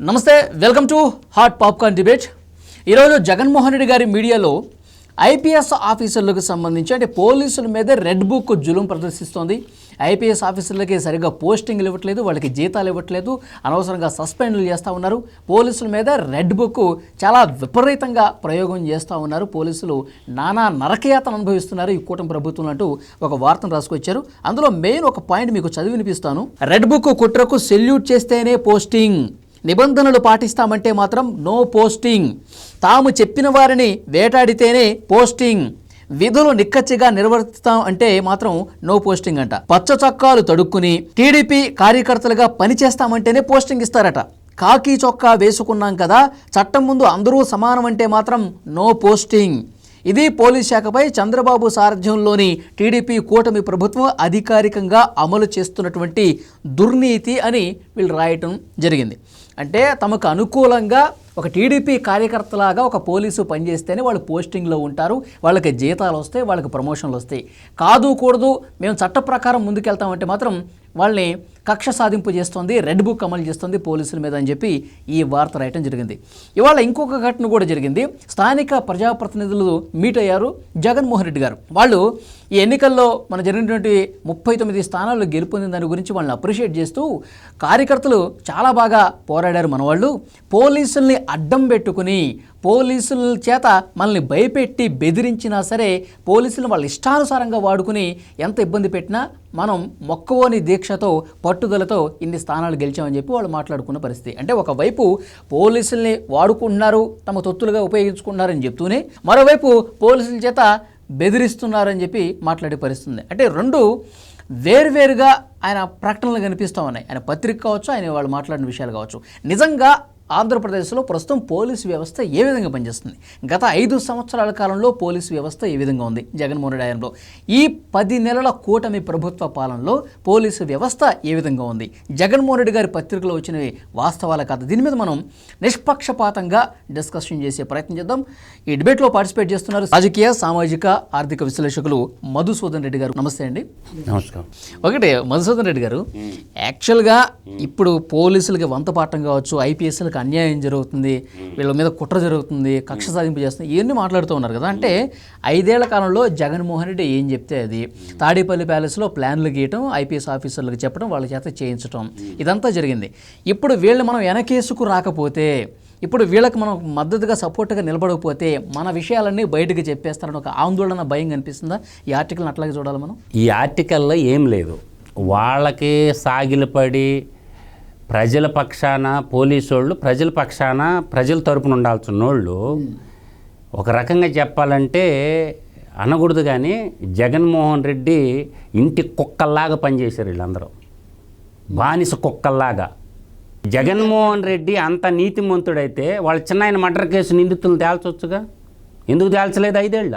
నమస్తే, welcome to hot popcorn debate. ఈరోజు జగన్మోహన్ రెడ్డి గారి మీడియాలో ఐపీఎస్ ఆఫీసర్లకు సంబంధించి అంటే పోలీసుల మీద రెడ్ బుక్ జులుం ప్రదర్శిస్తోంది. ఐపీఎస్ ఆఫీసర్లకి సరిగ్గా పోస్టింగ్లు ఇవ్వట్లేదు, వాళ్ళకి జీతాలు ఇవ్వట్లేదు, అనవసరంగా సస్పెండ్లు చేస్తూ ఉన్నారు. పోలీసుల మీద రెడ్ బుక్ చాలా విపరీతంగా ప్రయోగం చేస్తూ ఉన్నారు. పోలీసులు నానా నరకయాతను అనుభవిస్తున్నారు ఈ కూటమి ప్రభుత్వం అంటూ ఒక వార్తను రాసుకొచ్చారు. అందులో మెయిన్ ఒక పాయింట్ మీకు చదివి వినిపిస్తాను. రెడ్ బుక్ కుట్రకు సెల్యూట్ చేస్తేనే పోస్టింగ్, నిబంధనలు పాటిస్తామంటే మాత్రం నో పోస్టింగ్, తాము చెప్పిన వారిని వేటాడితేనే పోస్టింగ్, విధులు నిక్కచ్చిగా నిర్వర్తిస్తాం అంటే మాత్రం నో పోస్టింగ్ అంట. పచ్చ చొక్కాలు తడుక్కుని టీడీపీ కార్యకర్తలుగా పనిచేస్తామంటేనే పోస్టింగ్ ఇస్తారట. కాకి చొక్కా వేసుకున్నాం కదా, చట్టం ముందు అందరూ సమానం అంటే మాత్రం నో పోస్టింగ్. ఇది పోలీస్ శాఖపై చంద్రబాబు సారథ్యంలోని టీడీపీ కూటమి ప్రభుత్వం అధికారికంగా అమలు చేస్తున్నటువంటి దుర్నీతి అని వీళ్ళు రాయటం జరిగింది. అంటే తమకు అనుకూలంగా ఒక టీడీపీ కార్యకర్తలాగా ఒక పోలీసు పనిచేస్తేనే వాళ్ళు పోస్టింగ్లో ఉంటారు, వాళ్ళకి జీతాలు వస్తాయి, వాళ్ళకి ప్రమోషన్లు వస్తాయి. కాదు కూడదు, మేము చట్ట ప్రకారం ముందుకెళ్తామంటే మాత్రం వాళ్ళని కక్ష సాధింపు చేస్తుంది, రెడ్ బుక్ అమలు చేస్తుంది పోలీసుల మీద అని చెప్పి ఈ వార్త రాయటం జరిగింది. ఇవాళ ఇంకొక ఘటన కూడా జరిగింది. స్థానిక ప్రజాప్రతినిధులు మీట్ అయ్యారు జగన్మోహన్ రెడ్డి గారు. వాళ్ళు ఈ ఎన్నికల్లో మన జరిగినటువంటి 39 స్థానాలు గెలుపొందిన దాని గురించి వాళ్ళని అప్రిషియేట్ చేస్తూ, కార్యకర్తలు చాలా బాగా పోరాడారు మన వాళ్ళు, పోలీసుల్ని అడ్డం పెట్టుకుని పోలీసుల చేత మనల్ని భయపెట్టి బెదిరించినా సరే పోలీసులు వాళ్ళ ఇష్టానుసారంగా వాడుకుని ఎంత ఇబ్బంది పెట్టినా మనం మొక్కవోని దీక్షతో పట్టుదలతో ఇన్ని స్థానాలు గెలిచామని చెప్పి వాళ్ళు మాట్లాడుకున్న పరిస్థితి. అంటే ఒకవైపు పోలీసుల్ని వాడుకుంటున్నారు, తమ తొత్తులుగా ఉపయోగించుకుంటున్నారని చెప్తూనే మరోవైపు పోలీసుల చేత బెదిరిస్తున్నారని చెప్పి మాట్లాడే పరిస్థితి. అంటే రెండు వేరువేరుగా ఆయన ప్రకటనలు కనిపిస్తూ ఉన్నాయి. ఆయన పత్రిక కావచ్చు, ఆయన వాళ్ళు మాట్లాడిన విషయాలు కావచ్చు. నిజంగా ఆంధ్రప్రదేశ్లో ప్రస్తుతం పోలీసు వ్యవస్థ ఏ విధంగా పనిచేస్తుంది, గత 5 సంవత్సరాల కాలంలో పోలీసు వ్యవస్థ ఏ విధంగా ఉంది జగన్మోహన్ రెడ్డి హయాంలో, ఈ 10 నెలల కూటమి ప్రభుత్వ పాలనలో పోలీసు వ్యవస్థ ఏ విధంగా ఉంది, జగన్మోహన్ రెడ్డి గారి పత్రికలో వచ్చినవి వాస్తవాల కాదు, దీని మీద మనం నిష్పక్షపాతంగా డిస్కషన్ చేసే ప్రయత్నం చేద్దాం. ఈ డిబేట్లో పార్టిసిపేట్ చేస్తున్నారు రాజకీయ, సామాజిక, ఆర్థిక విశ్లేషకులు మధుసూదన్ రెడ్డి గారు. నమస్తే అండి. నమస్కారం. ఒకటి మధుసూదన్ రెడ్డి గారు, యాక్చువల్గా ఇప్పుడు పోలీసులకి వంతపాఠం కావచ్చు, ఐపీఎస్లకు అన్యాయం జరుగుతుంది, వీళ్ళ మీద కుట్ర జరుగుతుంది, కక్ష సాధింపు చేస్తుంది, ఇవన్నీ మాట్లాడుతూ ఉన్నారు కదా. అంటే 5 ఏళ్ల కాలంలో జగన్మోహన్ రెడ్డి ఏం చెప్తే అది, తాడేపల్లి ప్యాలెస్లో ప్లాన్లు గీయటం, ఐపీఎస్ ఆఫీసర్లకు చెప్పడం, వాళ్ళ చేత చేయించడం, ఇదంతా జరిగింది. ఇప్పుడు వీళ్ళు మనం వెనకేసుకు రాకపోతే, ఇప్పుడు వీళ్ళకి మనం మద్దతుగా సపోర్ట్గా నిలబడకపోతే మన విషయాలన్నీ బయటకు చెప్పేస్తారని ఒక ఆందోళన, భయం కనిపిస్తుందా? ఈ ఆర్టికల్ని అట్లాగే చూడాలి మనం. ఈ ఆర్టికల్లో ఏం లేదు, వాళ్ళకి సాగిలపడి ప్రజల పక్షాన పోలీసు వాళ్ళు, ప్రజల పక్షాన ప్రజల తరపున ఉండాల్సిన వాళ్ళు, ఒక రకంగా చెప్పాలంటే అనకూడదు కానీ జగన్మోహన్ రెడ్డి ఇంటి కుక్కల్లాగా పనిచేశారు వీళ్ళందరూ, బానిస కుక్కల్లాగా. జగన్మోహన్ రెడ్డి అంత నీతిమంతుడైతే వాళ్ళ చిన్నాయన మర్డర్ కేసు నిందితులను తేల్చొచ్చుగా, ఎందుకు తేల్చలేదు 5 ఏళ్ళ?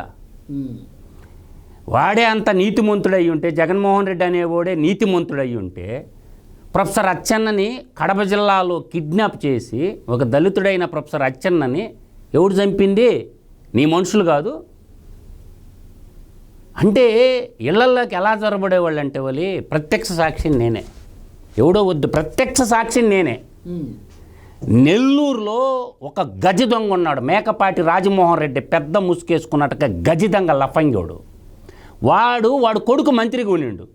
వాడే అంత నీతిమంతుడై ఉంటే, జగన్మోహన్ రెడ్డి అనేవాడే నీతిమంతుడై ఉంటే, ప్రొఫెసర్ అచ్చెన్నని కడప జిల్లాలో కిడ్నాప్ చేసి ఒక దళితుడైన ప్రొఫెసర్ అచ్చెన్నని ఎవడు చంపింది? నీ మనుషులు కాదు. అంటే ఇళ్లలోకి ఎలా జొరబడేవాళ్ళు అంటే వాళ్ళు, ప్రత్యక్ష సాక్షిని నేనే, ఎవడో వద్దు, ప్రత్యక్ష సాక్షిని నేనే. నెల్లూరులో ఒక గజి దొంగ ఉన్నాడు, మేకపాటి రాజమోహన్ రెడ్డి, పెద్ద ముసుకేసుకున్నట్టుగా గజి దొంగ లఫంగోడు. వాడు కొడుకు మంత్రిగా ఉండిండు,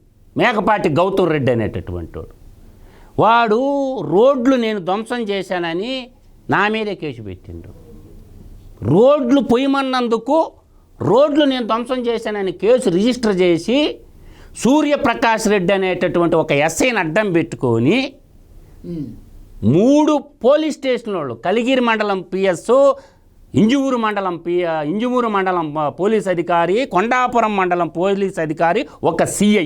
మేకపాటి గౌతమ్ రెడ్డి అనేటటువంటి వాడు రోడ్లు నేను ధ్వంసం చేశానని నా మీదే కేసు పెట్టిండు. రోడ్లు పొయ్యమన్నందుకు రోడ్లు నేను ధ్వంసం చేశానని కేసు రిజిస్టర్ చేసి సూర్యప్రకాష్ రెడ్డి అనేటటువంటి ఒక ఎస్ఐని అడ్డం పెట్టుకొని 3 పోలీస్ స్టేషన్ వాళ్ళు, కలిగిరి మండలం పిఎస్, ఇంజమూరు మండలం పోలీస్ అధికారి, కొండాపురం మండలం పోలీస్ అధికారి, ఒక సిఐ,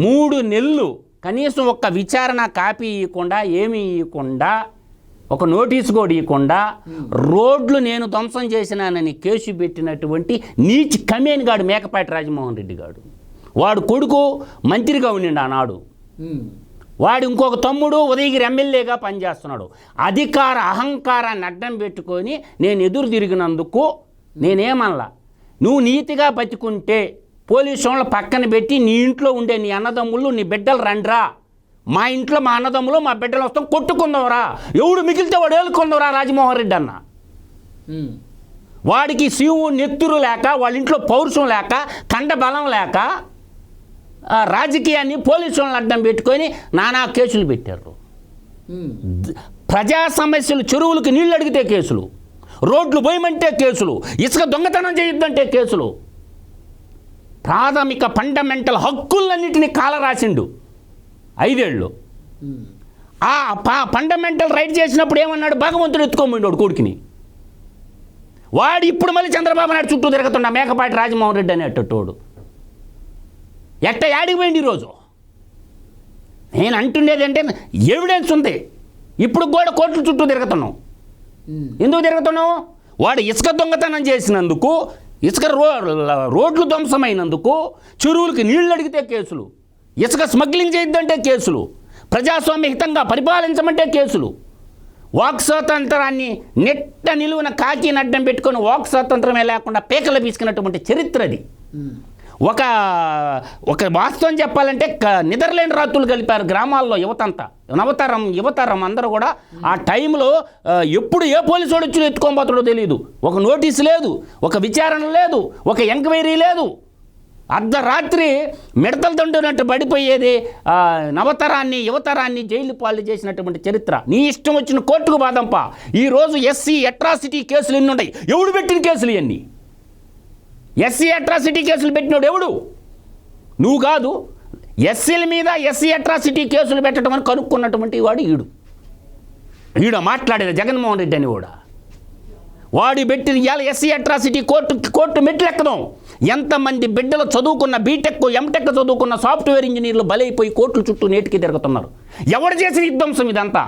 3 నెలలు కనీసం ఒక్క విచారణ కాపీ ఇవ్వకుండా, ఏమీ ఇవ్వకుండా, ఒక నోటీసు కూడా ఇవ్వకుండా రోడ్లు నేను ధ్వంసం చేసినానని కేసు పెట్టినటువంటి నీచ్ కమేన్గాడు మేకపాటి రాజమోహన్ రెడ్డి గాడు. వాడు కొడుకు మంత్రిగా ఉండిండు ఆనాడు. వాడు ఇంకొక తమ్ముడు ఉదయగిరి ఎమ్మెల్యేగా పనిచేస్తున్నాడు. అధికార అహంకారాన్ని అడ్డం పెట్టుకొని నేను ఎదురు తిరిగినందుకు నేనేమనలా. నువ్వు నీతిగా బతికుంటే పోలీసు వాళ్ళ పక్కన పెట్టి నీ ఇంట్లో ఉండే నీ అన్నదమ్ముళ్ళు, నీ బిడ్డలు రండ్రా, మా ఇంట్లో మా అన్నదమ్ములు మా బిడ్డలు వస్తాం కొట్టుకుందాంరా, ఎవడు మిగిలితే వాడు ఏలుకుందాంరా రాజమోహన్ రెడ్డి అన్న. వాడికి శివుడు నెత్తురు లేక, వాళ్ళ ఇంట్లో పౌరుషం లేక, కండ బలం లేక రాజకీయాన్ని పోలీసులను అడ్డం పెట్టుకొని నానా కేసులు పెట్టారు. ప్రజా సమస్యలు, చెరువులకు నీళ్ళు అడిగితే కేసులు, రోడ్లు పోయమంటే కేసులు, ఇసుక దొంగతనం చేయొద్దంటే కేసులు. ప్రాథమిక ఫండమెంటల్ హక్కులన్నింటినీ కాలరాసిండు 5 ఏళ్ళు. ఆ ఫండమెంటల్ రైట్ చేసినప్పుడు ఏమన్నాడు, భగవంతుడు ఎత్తుకోమండాడు కొడుకుని. వాడు ఇప్పుడు మళ్ళీ చంద్రబాబు నాయుడు చుట్టూ తిరుగుతున్నా మేకపాటి రాజమోహన్ రెడ్డి అనేటోడు. ఎట్ట యాడిపోయింది ఈరోజు? నేను అంటుండేది అంటే ఎవిడెన్స్ ఉంది. ఇప్పుడు కూడా కోర్టుల చుట్టూ తిరుగుతున్నాం. ఎందుకు తిరుగుతున్నాం? వాడు ఇసుక దొంగతనం చేసినందుకు, ఇసుక రోడ్లు ధ్వంసమైనందుకు, చెరువులకి నీళ్లు అడిగితే కేసులు, ఇసుక స్మగ్లింగ్ చేయొద్దంటే కేసులు, ప్రజాస్వామ్యహితంగా పరిపాలించమంటే కేసులు. వాక్ స్వాతంత్రాన్ని నెట్ట నిలువున కాకి అడ్డం పెట్టుకొని వాక్ స్వాతంత్రమే లేకుండా పేకలు పీసుకున్నటువంటి చరిత్ర అది. ఒక వాస్తవం చెప్పాలంటే నిద్రలేని రాత్రులు కలిపారు గ్రామాల్లో యువతంతా, యువతరం అందరూ కూడా. ఆ టైంలో ఎప్పుడు ఏ పోలీసు వాడు వచ్చి ఎత్తుకోబోతాడో తెలియదు. ఒక నోటీసు లేదు, ఒక విచారణ లేదు, ఒక ఎంక్వైరీ లేదు. అర్ధరాత్రి మిడతల దండునట్టు పడిపోయేది యువతరాన్ని జైలు పాలు చేసినటువంటి చరిత్ర. నీ ఇష్టం వచ్చిన కోర్టుకు బాదంపా. ఈరోజు ఎస్సీ అట్రాసిటీ కేసులు ఎన్ని ఉన్నాయి? ఎవడు పెట్టిన కేసులు ఇవన్నీ? ఎస్సీ అట్రాసిటీ కేసులు పెట్టినోడు ఎవడు? నువ్వు కాదు. ఎస్సీల మీద ఎస్సీ అట్రాసిటీ కేసులు పెట్టడం అని కనుక్కున్నటువంటి వాడు ఈడ మాట్లాడేది జగన్మోహన్ రెడ్డి అని కూడా. వాడు పెట్టిన ఇవాళ ఎస్సీ అట్రాసిటీ కోర్టు మెట్లు ఎక్కదాం. ఎంతమంది బిడ్డలు చదువుకున్న బీటెక్ ఎంటెక్ చదువుకున్న సాఫ్ట్వేర్ ఇంజనీర్లు బలైపోయి కోర్టుల చుట్టూ నేటికి తిరుగుతున్నారు. ఎవడు చేసిన విధ్వంసం ఇదంతా?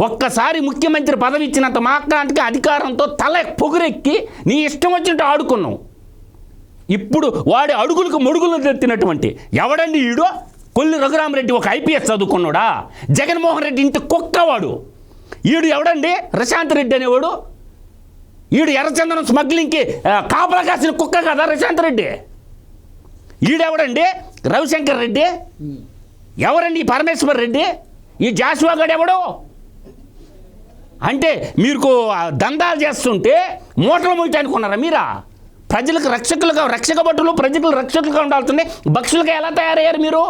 ఒక్కసారి ముఖ్యమంత్రి పదవి ఇచ్చినంత మాట్లాడికి అధికారంతో తల పొగురెక్కి నీ ఇష్టం వచ్చినట్టు ఆడుకున్నావు. ఇప్పుడు వాడి అడుగులకు మొడుగులు తెచ్చినటువంటి ఎవడండి ఈడో? కొల్లి రఘురామరెడ్డి ఒక ఐపీఎస్ చదువుకున్నాడా? జగన్మోహన్ రెడ్డి ఇంటి కుక్కవాడు. ఈడు ఎవడండి? ప్రశాంత్ రెడ్డి అనేవాడు. ఈడు ఎర్రచందనం స్మగ్లింగ్కి కాపలా కాసిన కుక్క కదా ప్రశాంత్ రెడ్డి. ఈడెవడండి? రవిశంకర్ రెడ్డి. ఎవరండి ఈ పరమేశ్వర్ రెడ్డి? ఈ జాషువా గడు ఎవడు? అంటే మీరు దందాలు చేస్తుంటే మూటలు మూయటానికి ఉన్నారా మీరా? ప్రజలకు రక్షక భటులు ప్రజలకు రక్షకులుగా ఉండాల్సిందే భక్షులుగా ఎలా తయారయ్యారు మీరు?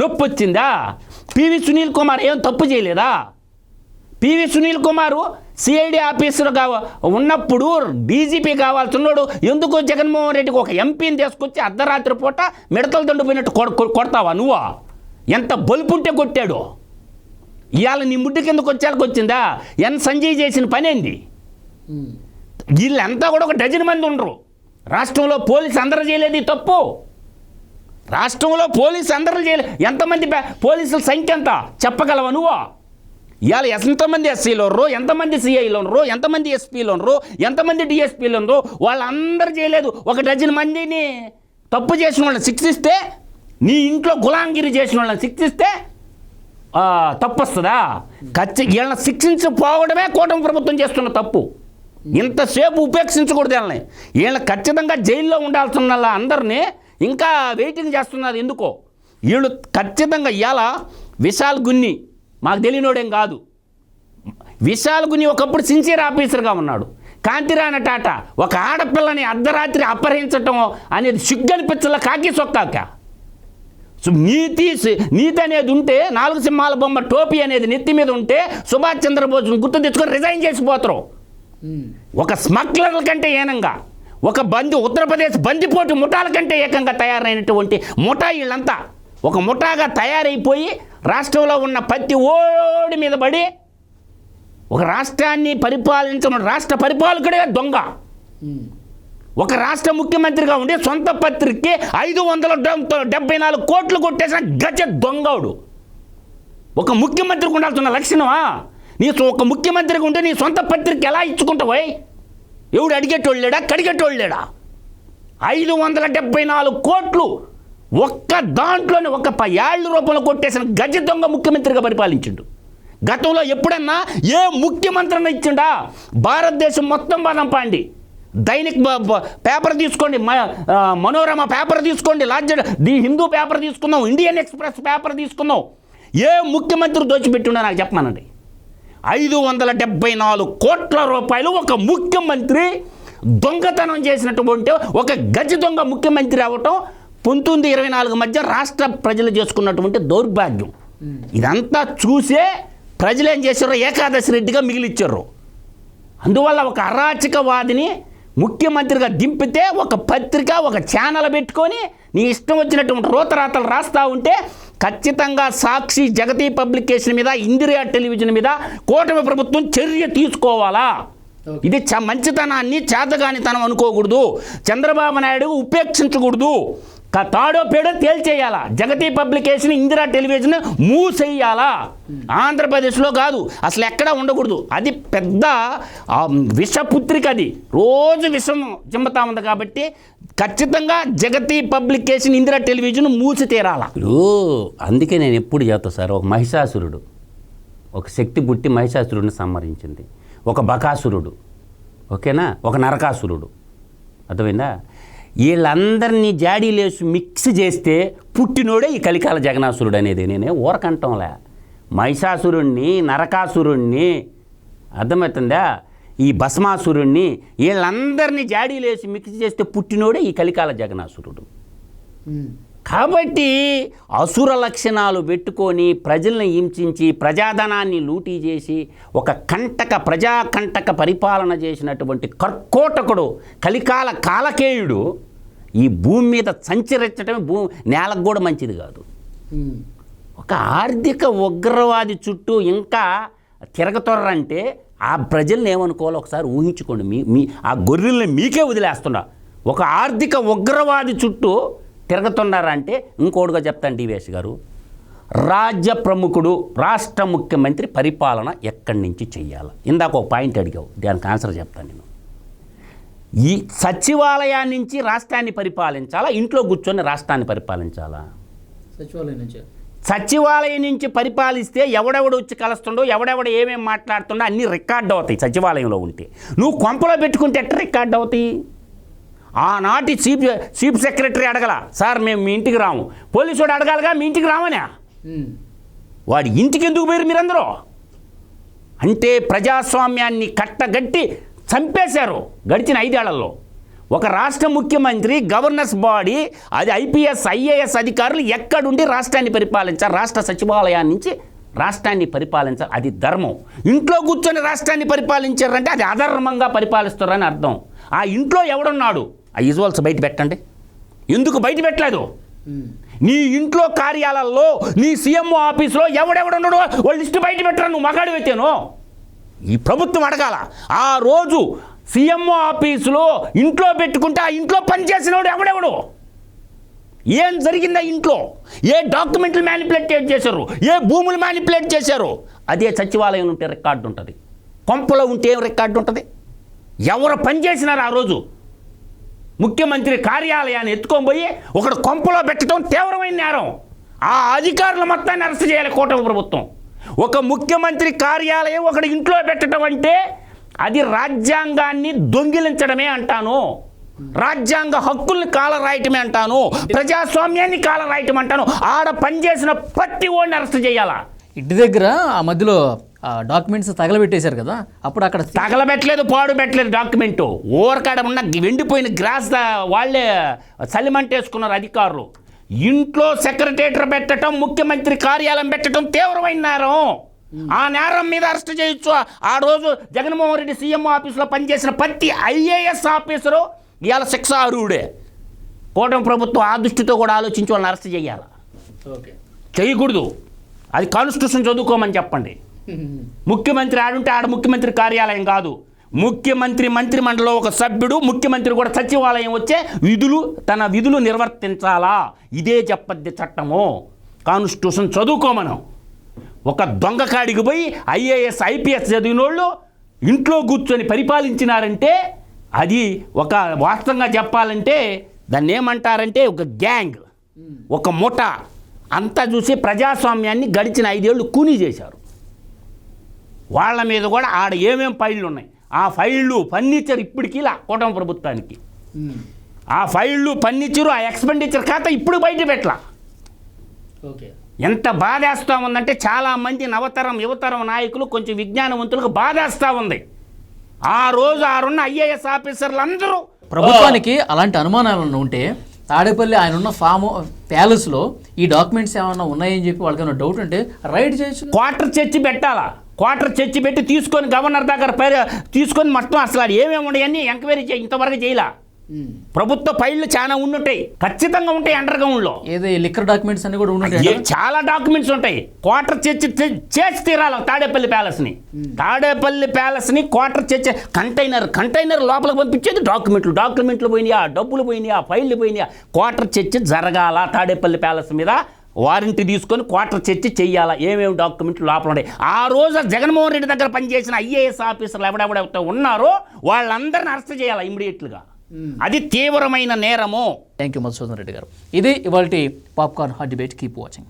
నొప్పి వచ్చిందా? పివి సునీల్ కుమార్ ఏం తప్పు చేయలేదా? పివి సునీల్ కుమారు సిఐడి ఆఫీసర్గా ఉన్నప్పుడు డీజీపీ కావాల్సినోడు ఎందుకు జగన్మోహన్ రెడ్డికి ఒక ఎంపీని తీసుకొచ్చి అర్ధరాత్రి పూట మిడతలు దండిపోయినట్టు కొడతావా నువ్వా? ఎంత బలుపుంటే కొట్టాడు. ఇవాళ నీ ముడ్డి కిందకు వచ్చాక వచ్చిందా? సంజయ్ చేసిన పని ఏంది? వీళ్ళంతా కూడా ఒక డజన్ మంది ఉండరు. రాష్ట్రంలో పోలీసు అందరూ చేయలేదు తప్పు. రాష్ట్రంలో పోలీసు అందరూ చేయలేదు. ఎంతమంది పోలీసుల సంఖ్య ఎంత చెప్పగలవా నువ్వు? ఇవాళ ఎంతమంది ఎస్సీలు ఉన్నారు, ఎంతమంది సిఐలు ఉన్నారు, ఎంతమంది ఎస్పీలు ఉన్నారు, ఎంతమంది డిఎస్పీలు ఉన్నారు? వాళ్ళందరూ చేయలేదు. ఒక డజన్ మందిని తప్పు చేసిన వాళ్ళని శిక్షిస్తే, నీ ఇంట్లో గులాంగిరి చేసిన వాళ్ళని శిక్షిస్తే తప్పు వస్తుందా? వీళ్ళని శిక్షించకపోవడమే కూటమి ప్రభుత్వం చేస్తున్న తప్పు. ఇంతసేపు ఉపేక్షించకూడదు వీళ్ళని. వీళ్ళని ఖచ్చితంగా జైల్లో ఉండాల్సిన వాళ్ళ అందరినీ ఇంకా వెయిటింగ్ చేస్తున్నారు. ఎందుకో వీళ్ళు ఖచ్చితంగా ఇవాళ విశాల్ గున్ని మాకు తెలియనోడేం కాదు. విశాల్ గున్ని ఒకప్పుడు సిన్సియర్ ఆఫీసర్గా ఉన్నాడు. కాంతిరాణ టాటా ఒక ఆడపిల్లని అర్ధరాత్రి అపహరించటం అనేది సిగ్గనిపించలా కాకి సొక్కాక. నీతి అనేది ఉంటే, 4 సింహాల బొమ్మ టోపీ అనేది నెత్తి మీద ఉంటే సుభాష్ చంద్రబోస్ను గుర్తు తెచ్చుకొని రిజైన్ చేసిపోతారు. ఒక స్మగ్లర్ల కంటే ఏనంగా, ఒక ఉత్తరప్రదేశ్ బందిపోటు ముఠాల కంటే ఏకంగా తయారైనటువంటి ముఠా వీళ్ళంతా ఒక ముఠాగా తయారైపోయి రాష్ట్రంలో ఉన్న ప్రతి ఓడి మీద పడి ఒక రాష్ట్రాన్ని పరిపాలించడం రాష్ట్ర పరిపాలకుడే దొంగ. ఒక రాష్ట్ర ముఖ్యమంత్రిగా ఉండి సొంత పత్రికకి 574 కోట్లు కొట్టేసిన గజ దొంగవుడు. ఒక ముఖ్యమంత్రికి ఉండాల్సిన లక్షణమా? ఒక ముఖ్యమంత్రిగా ఉంటే నీ సొంత పత్రిక ఎలా ఇచ్చుకుంటావు? ఎవడు అడిగేటోళ్ళు లేడా, కడిగేటోళ్ళు లేడా? 574 కోట్లు ఒక్క దాంట్లోనే ఒక 10 ఏళ్ల రూపంలో కొట్టేసిన గజ దొంగ ముఖ్యమంత్రిగా పరిపాలించిండు. గతంలో ఎప్పుడన్నా ఏ ముఖ్యమంత్రిని ఇచ్చిండా? భారతదేశం మొత్తం బాదం పాండి దైనిక్ పేపర్ తీసుకోండి, మనోరమ పేపర్ తీసుకోండి, ది హిందూ పేపర్ తీసుకుందాం, ఇండియన్ ఎక్స్ప్రెస్ పేపర్ తీసుకుందాం. ఏ ముఖ్యమంత్రి దోచిపెట్టిండో నాకు చెప్పమానండి. 574 కోట్ల రూపాయలు ఒక ముఖ్యమంత్రి దొంగతనం చేసినటువంటి ఒక గజ దొంగ ముఖ్యమంత్రి అవ్వటం 1924 మధ్య రాష్ట్ర ప్రజలు చేసుకున్నటువంటి దౌర్భాగ్యం. ఇదంతా చూసే ప్రజలు ఏం చేశారో ఏకాదశి రెడ్డిగా మిగిలిచ్చారు. అందువల్ల ఒక అరాచకవాదిని ముఖ్యమంత్రిగా దింపితే ఒక పత్రిక, ఒక ఛానల్ పెట్టుకొని నీ ఇష్టం వచ్చినటువంటి రోతరాతలు రాస్తూ ఉంటే ఖచ్చితంగా సాక్షి, జగతి పబ్లికేషన్ మీద, ఇందిరా టెలివిజన్ మీద కూటమి ప్రభుత్వం చర్య తీసుకోవాలా. ఇది మంచితనాన్ని, చేతగానితనం అనుకోకూడదు. చంద్రబాబు నాయుడు ఉపేక్షించకూడదు. తాడో పేడో తేల్చేయాలా. జగతి పబ్లికేషన్, ఇందిరా టెలివిజన్ మూసేయాలా. ఆంధ్రప్రదేశ్లో కాదు, అసలు ఎక్కడా ఉండకూడదు. అది పెద్ద విషపుత్రిక, అది రోజు విషం జిమ్మతా ఉంది. కాబట్టి ఖచ్చితంగా జగతి పబ్లికేషన్, ఇందిరా టెలివిజన్ మూసి తీరాలా. అందుకే నేను ఎప్పుడు చెప్తా సార్, ఒక మహిషాసురుడు, ఒక శక్తి పుట్టి మహిషాసురుడిని సంహరించింది. ఒక బకాసురుడు, ఓకేనా, ఒక నరకాసురుడు, అర్థమైందా? వీళ్ళందరినీ జాడీలేసి మిక్స్ చేస్తే పుట్టినోడే ఈ కలికాల జగనాసురుడు అనేది. నేనే ఊరకంటంలే. మహిషాసురుణ్ణి, నరకాసురుణ్ణి, అర్థమవుతుందా, ఈ భస్మాసురుణ్ణి, వీళ్ళందరినీ జాడీలేసి మిక్స్ చేస్తే పుట్టినోడే ఈ కలికాల జగనాసురుడు. కాబట్టి అసుర లక్షణాలు పెట్టుకొని ప్రజల్ని హింసించి ప్రజాధనాన్ని లూటీ చేసి ఒక ప్రజాకంటక పరిపాలన చేసినటువంటి కర్కోటకుడు, కలికాల కాలకేయుడు ఈ భూమి మీద సంచరించడమే నేలకు కూడా మంచిది కాదు. ఒక ఆర్థిక ఉగ్రవాది చుట్టూ ఇంకా తిరగతొర్రంటే ఆ ప్రజల్ని ఏమనుకోవాలో ఒకసారి ఊహించుకోండి. మీ ఆ గొర్రెల్ని మీకే వదిలేస్తున్నా. ఒక ఆర్థిక ఉగ్రవాది చుట్టూ తిరగతున్నారంటే ఇంకోటిగా చెప్తాను డివిఎస్ గారు, రాజ్య ప్రముఖుడు, రాష్ట్ర ముఖ్యమంత్రి పరిపాలన ఎక్కడి నుంచి చెయ్యాలి? ఇందాక ఒక పాయింట్ అడిగావు, దానికి ఆన్సర్ చెప్తాను నేను. ఈ సచివాలయాన్ని నుంచి రాష్ట్రాన్ని పరిపాలించాలా, ఇంట్లో కూర్చొని రాష్ట్రాన్ని పరిపాలించాలా? సచివాలయం నుంచి పరిపాలిస్తే ఎవడెవడు వచ్చి కలుస్తుండో, ఎవడెవడు ఏమేమి మాట్లాడుతుండో అన్నీ రికార్డ్ అవుతాయి. సచివాలయంలో ఉంటే నువ్వు కొంపలో పెట్టుకుంటే ఎట్లా రికార్డ్ అవుతాయి? ఆనాటి చీఫ్ సెక్రటరీ అడగల, సార్ మేము మీ ఇంటికి రాము. పోలీసు వాడు అడగాలిగా, మీ ఇంటికి రామనే. వాడి ఇంటికి ఎందుకు పోయారు మీరందరూ? అంటే ప్రజాస్వామ్యాన్ని కట్టగట్టి చంపేశారు గడిచిన 5 ఏళ్లలో. ఒక రాష్ట్ర ముఖ్యమంత్రి, గవర్నర్స్ బాడీ, అది ఐపీఎస్, ఐఏఎస్ అధికారులు ఎక్కడుండి రాష్ట్రాన్ని పరిపాలించారు? రాష్ట్ర సచివాలయాన్ని నుంచి రాష్ట్రాన్ని పరిపాలించాలి, అది ధర్మం. ఇంట్లో కూర్చొని రాష్ట్రాన్ని పరిపాలించారంటే అది అధర్మంగా పరిపాలిస్తారని అర్థం. ఆ ఇంట్లో ఎవడున్నాడు? ఆ విజువల్స్ బయట పెట్టండి. ఎందుకు బయట పెట్టలేదు? నీ ఇంట్లో కార్యాలయాల్లో, నీ సీఎంఓ ఆఫీసులో ఎవడెవడున్నాడో వాళ్ళు లిస్టు బయట పెట్టరా. నువ్వు మగాడివైతేనో ఈ ప్రభుత్వం అడగాల. ఆ రోజు సీఎంఓ ఆఫీసులో ఇంట్లో పెట్టుకుంటే ఆ ఇంట్లో పనిచేసినవాడు ఎవడెవడు? ఏం జరిగిందా ఇంట్లో? ఏ డాక్యుమెంట్లు మ్యానిపులేట్ చేశారు? ఏ భూములు మ్యానిపులేట్ చేశారు? అదే సచివాలయం ఉంటే రికార్డు ఉంటుంది. కొంపలో ఉంటే ఏం రికార్డు ఉంటుంది? ఎవరు పనిచేసినారు ఆ రోజు? ముఖ్యమంత్రి కార్యాలయాన్ని ఎత్తుకొని పోయి ఒకడు కొంపలో పెట్టడం తీవ్రమైన నేరం. ఆ అధికారులు మొత్తాన్ని అరెస్ట్ చేయాలి కూటమి ప్రభుత్వం. ఒక ముఖ్యమంత్రి కార్యాలయం ఒకటి ఇంట్లో పెట్టడం అంటే అది రాజ్యాంగాన్ని దొంగిలించడమే అంటాను. రాజ్యాంగ హక్కుల్ని కాలరాయటమే అంటాను. ప్రజాస్వామ్యాన్ని కాలరాయటం అంటాను. ఆడ పనిచేసిన ప్రతి ఓడిని అరెస్ట్ చేయాలా. ఇంటి దగ్గర ఆ మధ్యలో డాక్యుమెంట్స్ తగలబెట్టేశారు కదా, అప్పుడు అక్కడ తగలబెట్టలేదు, పాడు పెట్టలేదు. డాక్యుమెంటు ఊరకాడ ఉన్న వెండిపోయిన గ్రాస్ వాళ్ళే సలిమంటేసుకున్నారు అధికారులు. ఇంట్లో సెక్రటేటర్ పెట్టడం, ముఖ్యమంత్రి కార్యాలయం పెట్టడం తీవ్రమైన నేరం. ఆ నేరం మీద అరెస్ట్ చేయొచ్చు. ఆ రోజు జగన్మోహన్ రెడ్డి సీఎం ఆఫీసులో పనిచేసిన ప్రతి ఐఏఎస్ ఆఫీసరు ఇవాళ శిక్షార్హుడే. కూటమి ప్రభుత్వం ఆ దృష్టితో కూడా ఆలోచించి వాళ్ళని అరెస్ట్ చేయాలి. చేయకూడదు. అది కాన్స్టిట్యూషన్ చదువుకోమని చెప్పండి. ముఖ్యమంత్రి ఆడుంటే ఆడ ముఖ్యమంత్రి కార్యాలయం కాదు. ముఖ్యమంత్రి మంత్రిమండలిలో ఒక సభ్యుడు, ముఖ్యమంత్రి కూడా సచివాలయం వచ్చే తన విధులు నిర్వర్తించాలా. ఇదే చెప్పద్ది చట్టము. కాన్స్టిట్యూషన్ చదువుకోమనం. ఒక దొంగ కాడికి పోయి ఐఏఎస్, ఐపీఎస్ చదివిన వాళ్ళు ఇంట్లో కూర్చొని పరిపాలించినారంటే అది ఒక వాస్తవంగా చెప్పాలంటే దాన్ని ఏమంటారంటే ఒక గ్యాంగ్, ఒక ముఠా అంతా చూసి ప్రజాస్వామ్యాన్ని గడిచిన 5 ఏళ్ళు కూనీ చేశారు. వాళ్ళ మీద కూడా ఆడ ఏమేం ఫైళ్ళు ఉన్నాయి ఆ ఫైళ్ళు ఫర్నిచర్ ఇప్పటికీ కూటమి ప్రభుత్వానికి ఆ ఫైళ్ళు ఫర్నిచరు ఆ ఎక్స్పెండిచర్ ఖాతా ఇప్పుడు బయట పెట్టలా. ఓకే. ఎంత బాధేస్తూ ఉందంటే చాలామంది నవతరం యువతరం నాయకులు కొంచెం విజ్ఞానవంతులకు బాధేస్తూ ఉంది. ఆ రోజు ఆరున్న ఐఏఎస్ ఆఫీసర్లు అందరూ ప్రభుత్వానికి అలాంటి అనుమానాలు ఉంటే తాడేపల్లి ఆయన ఉన్న ప్యాలెస్లో ఈ డాక్యుమెంట్స్ ఏమైనా ఉన్నాయని చెప్పి వాళ్ళకి ఏమైనా డౌట్ ఉంటే రైడ్ చేయొచ్చు. క్వార్టర్ చర్చి పెట్టాలా, క్వార్టర్ చర్చి పెట్టి తీసుకొని గవర్నర్ దగ్గర తీసుకొని మొత్తం అసలు అది ఏమేమి ఉన్నాయని ఎంక్వైరీ ఇంతవరకు చేయలా. ప్రభుత్వ ఫైళ్ళు చాలా ఉండుంటాయి, ఖచ్చితంగా ఉంటాయి అండర్ గ్రౌండ్లో. ఏదో లిక్కర్ డాక్యుమెంట్స్ అన్ని కూడా ఉండుంటాయి, చాలా డాక్యుమెంట్స్ ఉంటాయి. క్వార్టర్ చర్చి చేసి తీరాలి తాడేపల్లి ప్యాలెస్ని. తాడేపల్లి ప్యాలెస్ని క్వార్టర్ చర్చి కంటైనర్ లోపలికి పంపించేది డాక్యుమెంట్లు పోయినాయా, డబ్బులు పోయినాయా, ఫైళ్ళు పోయినాయా. క్వార్టర్ చర్చి జరగాల తాడేపల్లి ప్యాలెస్ మీద వారంటీ తీసుకొని క్వార్టర్ చర్చి చెయ్యాలా, ఏమేమి డాక్యుమెంట్లు లోపల ఉన్నాయి. ఆ రోజు జగన్మోహన్ రెడ్డి దగ్గర పనిచేసిన ఐఏఎస్ ఆఫీసర్లు ఎవడెవడైతే ఉన్నారో వాళ్ళందరిని అరెస్ట్ చేయాలి ఇమ్మీడియట్లుగా. అది తీవ్రమైన నేరము. థ్యాంక్ యూ మధుసూదన్ రెడ్డి గారు. ఇది ఇవాల్టి popcorn hot debate. Keep watching.